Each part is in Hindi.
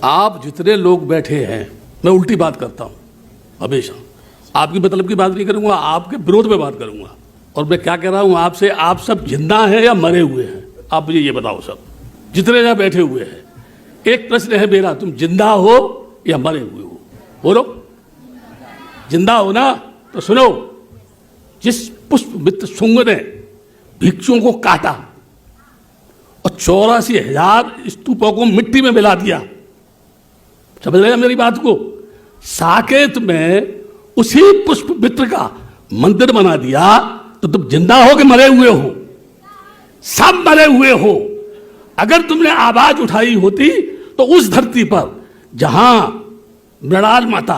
आप जितने लोग बैठे हैं, मैं उल्टी बात करता हूं हमेशा, आपकी मतलब की बात नहीं करूंगा, आपके विरोध में बात करूंगा। और मैं क्या कह रहा हूं आपसे, आप सब जिंदा हैं या मरे हुए हैं? आप मुझे ये बताओ, सब जितने यहां बैठे हुए हैं, एक प्रश्न है मेरा, तुम जिंदा हो या मरे हुए हो? बोलो, जिंदा हो ना? तो सुनो, जिस पुष्प मित्र शुंग ने भिक्षुओं को काटा और 84,000 स्तूपों को मिट्टी में मिला दिया, समझ रहे हैं मेरी बात को? साकेत में उसी पुष्प मित्र का मंदिर बना दिया, तो तुम जिंदा हो कि मरे हुए हो? सब मरे हुए हो। अगर तुमने आवाज उठाई होती तो उस धरती पर जहां मृणाल माता,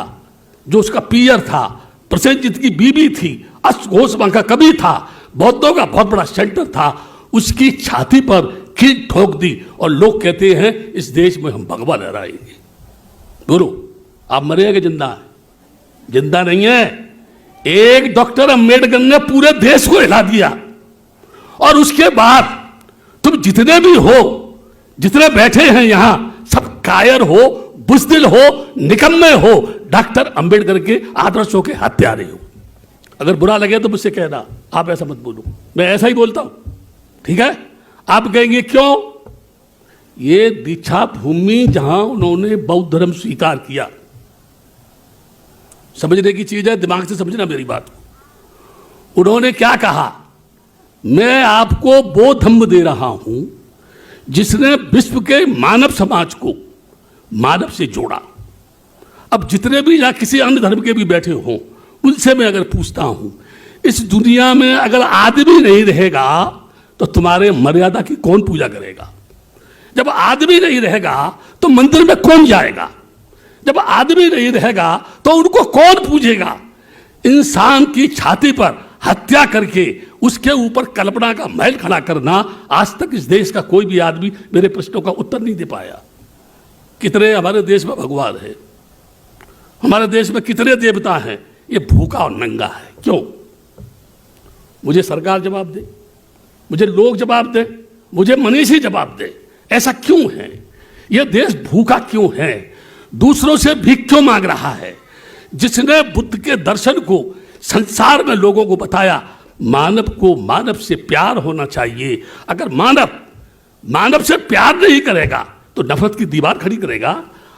जो उसका पियर था, प्रसेनजीत की बीबी थी, अश्वघोष वहां का कवि था, बौद्धों का बहुत बड़ा सेंटर था, उसकी छाती पर कील ठोक दी और लोग कहते हैं इस देश में हम भगवा लहराएंगे। बोलो, आप मरे हैं कि जिंदा है? जिंदा नहीं है। एक डॉक्टर अंबेडकर ने पूरे देश को हिला दिया, और उसके बाद तुम जितने भी हो, जितने बैठे हैं यहां, सब कायर हो, बुज़दिल हो, निकम्मे हो, डॉक्टर अंबेडकर के आदर्शों के हत्यारे हो। अगर बुरा लगे तो मुझसे कहना, आप ऐसा मत बोलो, मैं ऐसा ही बोलता हूं, ठीक है? आप कहेंगे क्यों? ये दीक्षा भूमि जहां उन्होंने बौद्ध धर्म स्वीकार किया, समझने की चीज है, दिमाग से समझना मेरी बात को। उन्होंने क्या कहा? मैं आपको वो धम्म दे रहा हूं जिसने विश्व के मानव समाज को मानव से जोड़ा। अब जितने भी या किसी अन्य धर्म के भी बैठे हों, उनसे मैं अगर पूछता हूं, इस दुनिया में अगर आदमी नहीं रहेगा तो तुम्हारे मर्यादा की कौन पूजा करेगा? जब आदमी नहीं रहेगा तो मंदिर में कौन जाएगा? जब आदमी नहीं रहेगा तो उनको कौन पूजेगा? इंसान की छाती पर हत्या करके उसके ऊपर कल्पना का महल खड़ा करना, आज तक इस देश का कोई भी आदमी मेरे प्रश्नों का उत्तर नहीं दे पाया। कितने हमारे देश में भगवान है, हमारे देश में कितने देवता हैं, ये भूखा और नंगा है। क्यों? मुझे सरकार जवाब दे, मुझे लोग जवाब दे, मुझे मनीषी जवाब दे, ऐसा क्यों है? यह देश भूखा क्यों है? दूसरों से भीख क्यों मांग रहा है? जिसने बुद्ध के दर्शन को संसार में लोगों को बताया, मानव को मानव से प्यार होना चाहिए। अगर मानव से प्यार नहीं करेगा तो नफरत की दीवार खड़ी करेगा,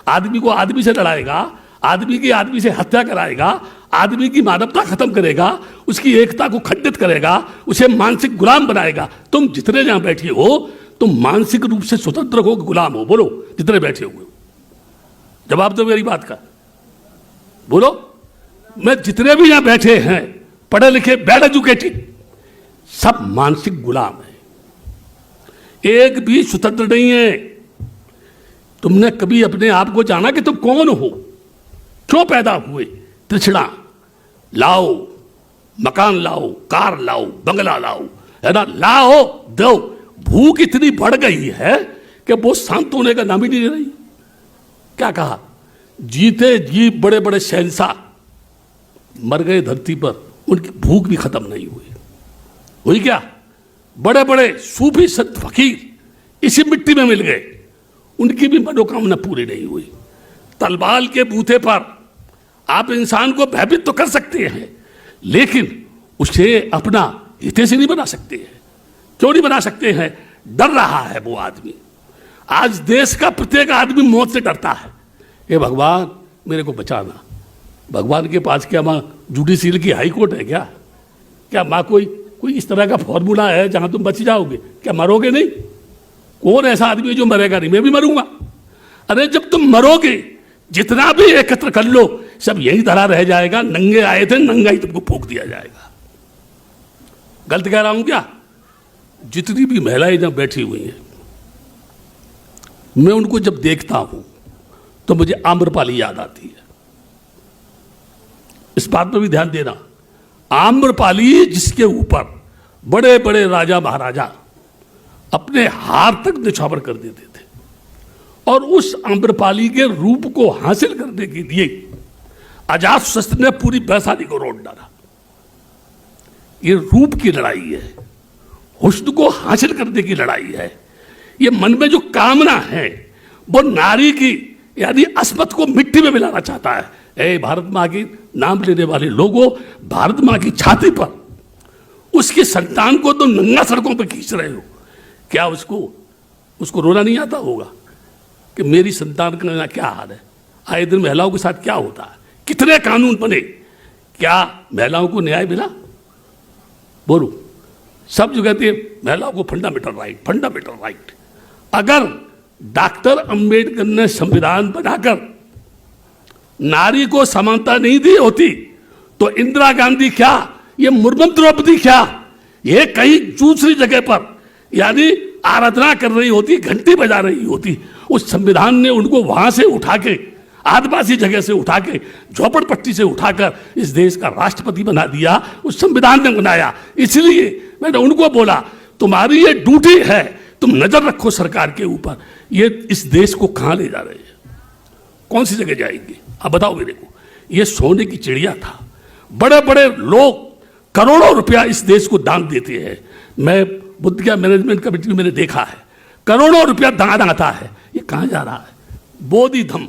आदमी को आदमी से लड़ाएगा, आदमी की आदमी से हत्या कराएगा, आदमी की मानवता खत्म करेगा, उसकी एकता को खंडित करेगा, उसे मानसिक गुलाम बनाएगा। तुम जितने यहां बैठे हो, तुम मानसिक रूप से स्वतंत्र हो, गुलाम हो? बोलो, जितने बैठे हुए, जवाब दो मेरी बात का, बोलो। मैं जितने भी यहां बैठे हैं, पढ़े लिखे, वेल एजुकेटेड, सब मानसिक गुलाम है, एक भी स्वतंत्र नहीं है। तुमने कभी अपने आप को जाना कि तुम कौन हो, क्यों पैदा हुए? तृष्णा लाओ, मकान लाओ, कार लाओ, बंगला लाओ, है ना, लाओ दो। भूख इतनी बढ़ गई है कि वो शांत होने का नाम ही नहीं ले रही। क्या कहा? जीते जी बड़े बड़े शहंशाह मर गए धरती पर, उनकी भूख भी खत्म नहीं हुई। हुई क्या? बड़े बड़े सूफी संत फकीर इसी मिट्टी में मिल गए, उनकी भी मनोकामना पूरी नहीं हुई। तलवार के बूते पर आप इंसान को भयभीत तो कर सकते हैं, लेकिन उसे अपना हितैषी नहीं बना सकते हैं। क्यों नहीं बना सकते हैं? डर रहा है वो आदमी। आज देश का प्रत्येक आदमी मौत से डरता है। हे भगवान, मेरे को बचाना। भगवान के पास क्या माँ जुडिशियल की हाई कोर्ट है क्या? क्या माँ कोई इस तरह का फॉर्मूला है जहां तुम बच जाओगे? क्या मरोगे नहीं? कौन ऐसा आदमी है जो मरेगा नहीं? मैं भी मरूंगा। अरे जब तुम मरोगे, जितना भी एकत्र कर लो, सब यही तरह रह जाएगा। नंगे आए थे, नंगा ही तुमको फूंक दिया जाएगा। गलत कह रहा हूं क्या? जितनी भी महिलाएं जब बैठी हुई हैं, मैं उनको जब देखता हूं तो मुझे आम्रपाली याद आती है। इस बात पर भी ध्यान देना, आम्रपाली जिसके ऊपर बड़े बड़े राजा महाराजा अपने हार तक निछावर कर देते थे, और उस आम्रपाली के रूप को हासिल करने के लिए अजातशत्रु ने पूरी वैशाली को रोक डाला। ये रूप की लड़ाई है, हुस्न को हासिल करने की लड़ाई है। ये मन में जो कामना है वो नारी की यानी अस्मत को मिट्टी में मिलाना चाहता है। ए भारत माँ की नाम लेने वाले लोगों, भारत माँ की छाती पर उसकी संतान को तो नंगा सड़कों पर खींच रहे हो। क्या उसको रोना नहीं आता होगा कि मेरी संतान का क्या हाल है? आए दिन महिलाओं के साथ क्या होता है? कितने कानून बने, क्या महिलाओं को न्याय मिला? बोलो, सब जो कहते हैं महिलाओं को फंडामेंटल राइट। अगर डॉक्टर अंबेडकर ने संविधान बनाकर नारी को समानता नहीं दी होती तो इंदिरा गांधी क्या, ये मुर्मू द्रौपदी क्या, ये कहीं दूसरी जगह पर यानी आराधना कर रही होती, घंटी बजा रही होती। उस संविधान ने उनको वहां से उठा के, आदिवासी जगह से उठा के, झोपड़पट्टी से उठाकर इस देश का राष्ट्रपति बना दिया। उस संविधान ने बनाया। इसलिए मैंने उनको बोला, तुम्हारी ये ड्यूटी है, तुम नजर रखो सरकार के ऊपर, ये इस देश को कहां ले जा रहे हैं, कौन सी जगह जाएंगे? अब बताओ मेरे को। ये सोने की चिड़िया था। बड़े बड़े लोग करोड़ों रुपया इस देश को दान देते हैं। मैं बुद्ध गया मैनेजमेंट कमेटी में मैंने देखा है, करोड़ों रुपया दान आता है। ये कहां जा रहा है? बोधि धम्म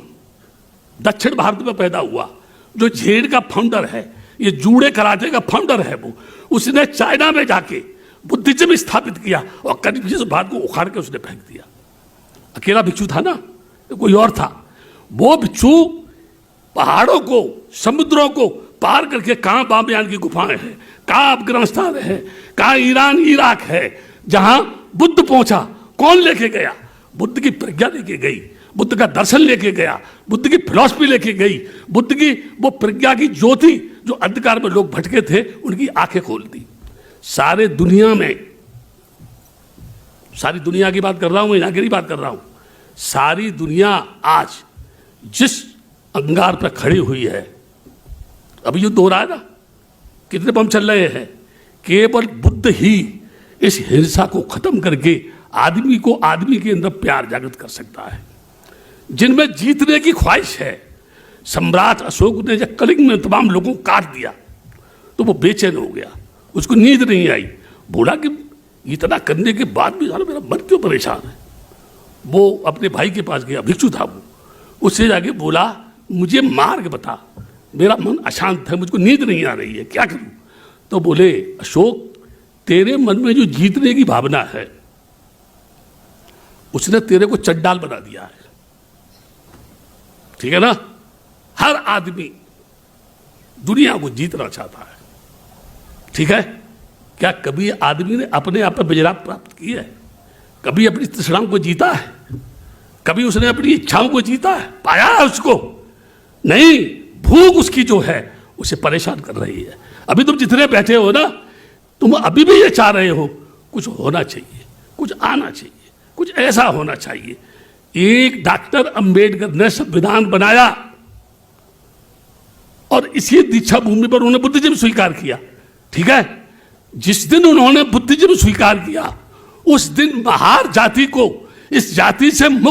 दक्षिण भारत में पैदा हुआ, जो झेड़ का फाउंडर है, ये जूड़े कराटे का फाउंडर है, वो उसने चाइना में जाके बुद्धिज्म स्थापित किया और करीब जिस भारत को उखाड़ के उसने फेंक दिया। अकेला भिक्षु था ना, कोई और था। वो भिक्षु पहाड़ों को, समुद्रों को पार करके कहां बामियान की गुफाएं हैं, कहां अफगानिस्तान है, कहां ईरान इराक है, जहां बुद्ध पहुंचा। कौन लेके गया? बुद्ध की प्रज्ञा लेके गई, बुद्ध का दर्शन लेके गया, बुद्ध की फिलॉसफी लेके गई, बुद्ध की वो प्रज्ञा की ज्योति जो अंधकार में लोग भटके थे, उनकी आंखें खोल दी। सारे दुनिया में, सारी दुनिया की बात कर रहा हूं, यहां की नहीं बात कर रहा हूं, सारी दुनिया आज जिस अंगार पर खड़ी हुई है, अभी युद्ध हो रहा है ना, कितने बम चल रहे हैं, केवल बुद्ध ही इस हिंसा को खत्म करके आदमी को आदमी के अंदर प्यार जागृत कर सकता है। जिनमें जीतने की ख्वाहिश है, सम्राट अशोक ने जब कलिंग में तमाम लोगों को काट दिया तो वो बेचैन हो गया, उसको नींद नहीं आई। बोला कि इतना करने के बाद भी साला मेरा मन क्यों परेशान है। वो अपने भाई के पास गया, भिक्षु था वो, उससे जाके बोला मुझे मार्ग बता, मेरा मन अशांत है, मुझको नींद नहीं आ रही है, क्या करूं? तो बोले अशोक, तेरे मन में जो जीतने की भावना है उसने तेरे को चंडाल बना दिया है, ठीक है ना? हर आदमी दुनिया को जीतना चाहता है, ठीक है? क्या कभी आदमी ने अपने आप पर विजय प्राप्त की है? कभी अपनी तृष्णाओं को जीता है? कभी उसने अपनी इच्छाओं को जीता है, पाया है उसको? नहीं। भूख उसकी जो है उसे परेशान कर रही है। अभी तुम जितने बैठे हो ना, तुम अभी भी ये चाह रहे हो कुछ होना चाहिए, कुछ आना चाहिए, कुछ ऐसा होना चाहिए। एक डॉक्टर अंबेडकर ने संविधान बनाया और इसी दीक्षा भूमि पर उन्होंने बुद्धिज्म स्वीकार किया, ठीक है? जिस दिन उन्होंने बुद्धिज्म स्वीकार किया उस दिन महार जाति को इस जाति से मुक्त